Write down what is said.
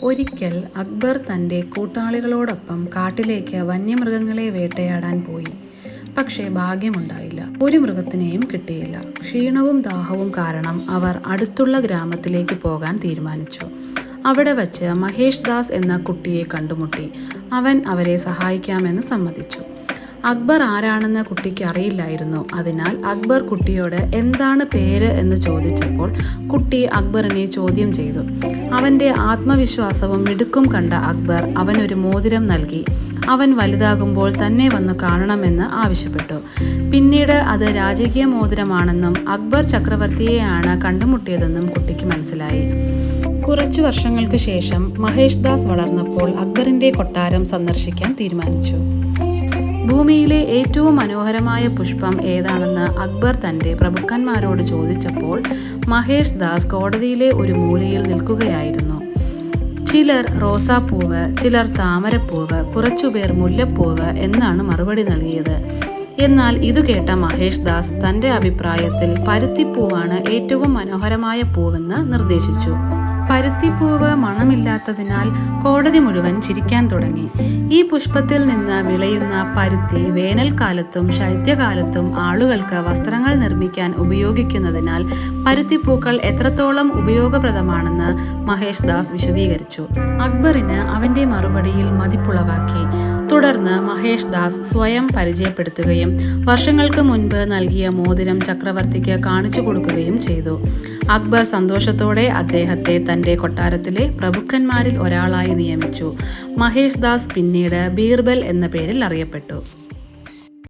ഒരിക്കൽ അക്ബർ തൻ്റെ കൂട്ടാളികളോടൊപ്പം കാട്ടിലേക്ക് വന്യമൃഗങ്ങളെ വേട്ടയാടാൻ പോയി. പക്ഷേ ഭാഗ്യമുണ്ടായില്ല. ഒരു മൃഗത്തിനെയും കിട്ടിയില്ല. ക്ഷീണവും ദാഹവും കാരണം അവർ അടുത്തുള്ള ഗ്രാമത്തിലേക്ക് പോകാൻ തീരുമാനിച്ചു. അവിടെ വച്ച് മഹേഷ് ദാസ് എന്ന കുട്ടിയെ കണ്ടുമുട്ടി. അവൻ അവരെ സഹായിക്കാമെന്ന് സമ്മതിച്ചു. അക്ബർ ആരാണെന്ന് കുട്ടിക്ക് അറിയില്ലായിരുന്നു. അതിനാൽ അക്ബർ കുട്ടിയോട് എന്താണ് പേര് എന്ന് ചോദിച്ചപ്പോൾ കുട്ടി അക്ബറിനെ ചോദ്യം ചെയ്തു. അവൻ്റെ ആത്മവിശ്വാസവും മിടുക്കും കണ്ട അക്ബർ അവനൊരു മോതിരം നൽകി. അവൻ വലുതാകുമ്പോൾ തന്നെ വന്ന് കാണണമെന്ന് ആവശ്യപ്പെട്ടു. പിന്നീട് അത് രാജകീയ മോതിരമാണെന്നും അക്ബർ ചക്രവർത്തിയെയാണ് കണ്ടുമുട്ടിയതെന്നും കുട്ടിക്ക് മനസ്സിലായി. കുറച്ചു വർഷങ്ങൾക്ക് ശേഷം മഹേഷ് ദാസ് വളർന്നപ്പോൾ അക്ബറിൻ്റെ കൊട്ടാരം സന്ദർശിക്കാൻ തീരുമാനിച്ചു. ഭൂമിയിലെ ഏറ്റവും മനോഹരമായ പുഷ്പം ഏതാണെന്ന് അക്ബർ തൻ്റെ പ്രഭുക്കന്മാരോട് ചോദിച്ചപ്പോൾ മഹേഷ് ദാസ് കോടതിയിലെ ഒരു മൂലയിൽ നിൽക്കുകയായിരുന്നു. ചിലർ റോസാപ്പൂവ്, ചിലർ താമരപ്പൂവ്, കുറച്ചുപേർ മുല്ലപ്പൂവ് എന്നാണ് മറുപടി നൽകിയത്. എന്നാൽ ഇതു കേട്ട മഹേഷ് ദാസ് തൻ്റെ അഭിപ്രായത്തിൽ പരുത്തിപ്പൂവാണ് ഏറ്റവും മനോഹരമായ പൂവെന്ന് നിർദ്ദേശിച്ചു. പരുത്തിപ്പൂവ് മണമില്ലാത്തതിനാൽ കോടതി മുഴുവൻ ചിരിക്കാൻ തുടങ്ങി. ഈ പുഷ്പത്തിൽ നിന്ന് വിളയുന്ന പരുത്തി വേനൽക്കാലത്തും ശൈത്യകാലത്തും ആളുകൾക്ക് വസ്ത്രങ്ങൾ നിർമ്മിക്കാൻ ഉപയോഗിക്കുന്നതിനാൽ പരുത്തിപ്പൂക്കൾ എത്രത്തോളം ഉപയോഗപ്രദമാണെന്ന് മഹേഷ് ദാസ് വിശദീകരിച്ചു. അക്ബറിന് അവൻ്റെ മറുപടിയിൽ മതിപ്പുളവാക്കി. തുടർന്ന് മഹേഷ് ദാസ് സ്വയം പരിചയപ്പെടുത്തുകയും വർഷങ്ങൾക്ക് മുൻപ് നൽകിയ മോതിരം ചക്രവർത്തിക്ക് കാണിച്ചു കൊടുക്കുകയും ചെയ്തു. അക്ബർ സന്തോഷത്തോടെ അദ്ദേഹത്തെ തൻ്റെ കൊട്ടാരത്തിലെ പ്രഭുക്കന്മാരിൽ ഒരാളായി നിയമിച്ചു. മഹേഷ് ദാസ് പിന്നീട് ബീർബൽ എന്ന പേരിൽ അറിയപ്പെട്ടു.